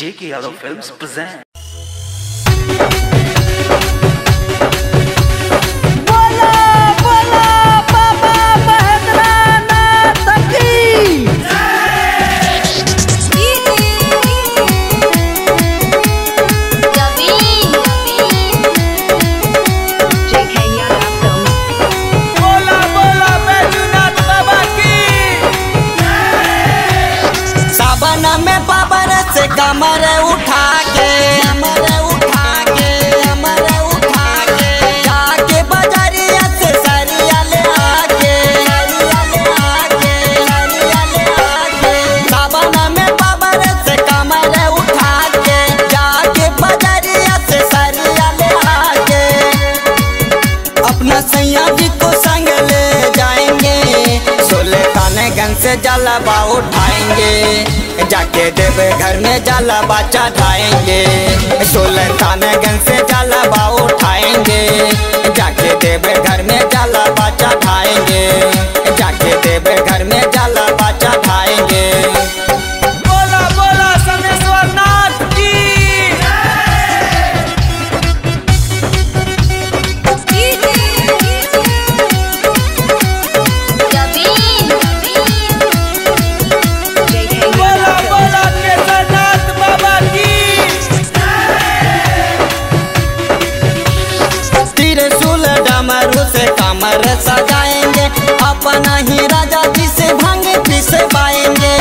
J.K. Yadav Films present. कमर उठा के जाके बजरिया से सरिया ले आके सावन में बाबर से कमर उठा के जाके बजरिया से सरिया ले आके अपना सैया जी को संग ले जाएंगे, सुल्तानगंज से जलवा उठाएंगे, जाके देवे घर में जलवा चढ़ाएंगे, सुल्तानगंज से जलवा उठाएंगे, जाके देवे घर में जलवा चढ़ाएंगे, जाके देवे घर में जलवा चढ़ाएंगे। बोला बोला समेश्वर नाथ की। डमरू से कमर सजाएंगे, अपना ही राजा जी से भांग पिसवाएंगे,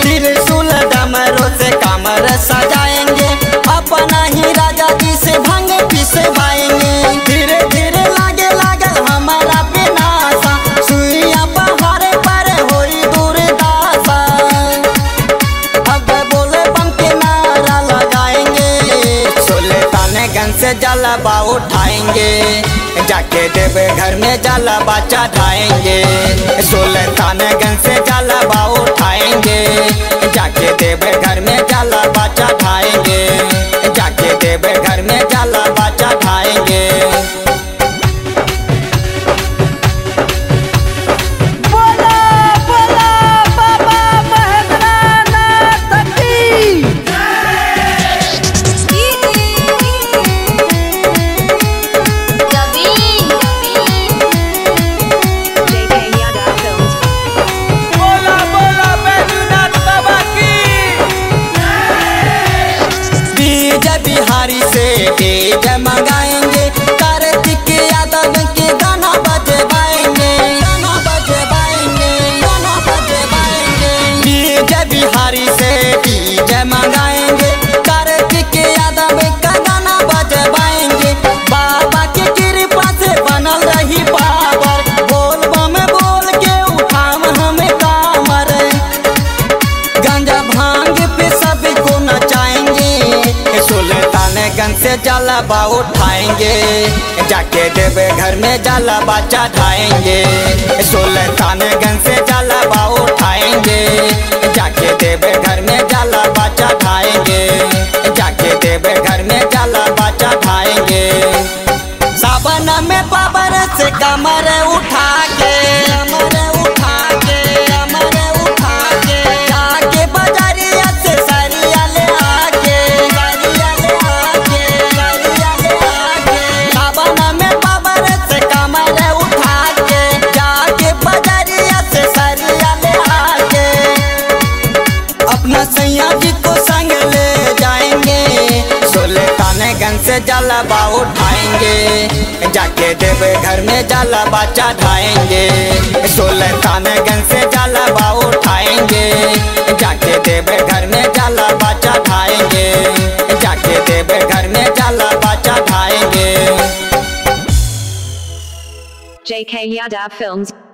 त्रिशूल डमरू से कमर सजाएंगे, अपना ही राजा जी से भांग पिसवाएंगे। धीरे धीरे लागे हमारा विनाशा, सुइया पहाड़ पर होई दुर्दशा, अब बोले बम के नारा लगाएंगे, सुल्तानगंज से जलवा उठाएंगे, जाके देवे घर में जलवा चढ़ाएंगे, सुल्तानगंज से जलवा उठाएंगे, जाके देवे घर में जलवा चढ़ाएंगे, जाके देवे घर में जलवा चढ़ाएंगे। बिहारी से डीजे मंगाएंगे, कार्तिक यादव के गाना बजवाएंगे, डीजे बिहारी से डीजे मंगाएंगे, कार्तिक यादव का गाना बजवाएंगे। बाबा की कृपा से बनल रही पावर, बोल बम बोल के उठाम हमें कामर, गांजा भांग पे सबको नचाएंगे, सुल्तानगंज से जलवा उठाएंगे, जाके देवे घर में जलवा चढ़ाएंगे, सुल्तानगंज से जलवा उठाएंगे, जाके देवे घर में जलवा चढ़ाएंगे, जाके देवे घर में जलवा चढ़ाएंगे। सावन में बाबर से कमर उठा के जाके बजरिया से सरिया ले आके सावन में बाबर से कमर उठा के जाके बजरिया से सरिया ले आके अपना सैया जी को संग ले जाएंगे, सुल्तानगंज से जलवा उठाएंगे, जाके देवे घर में जलवा चढ़ाएंगे, सुल्तानगंज से जलवा उठाएंगे, जाके देवे घर में जलवा चढ़ाएंगे, जाके देवे घर में जलवा चढ़ाएंगे। J.K. Yadav Films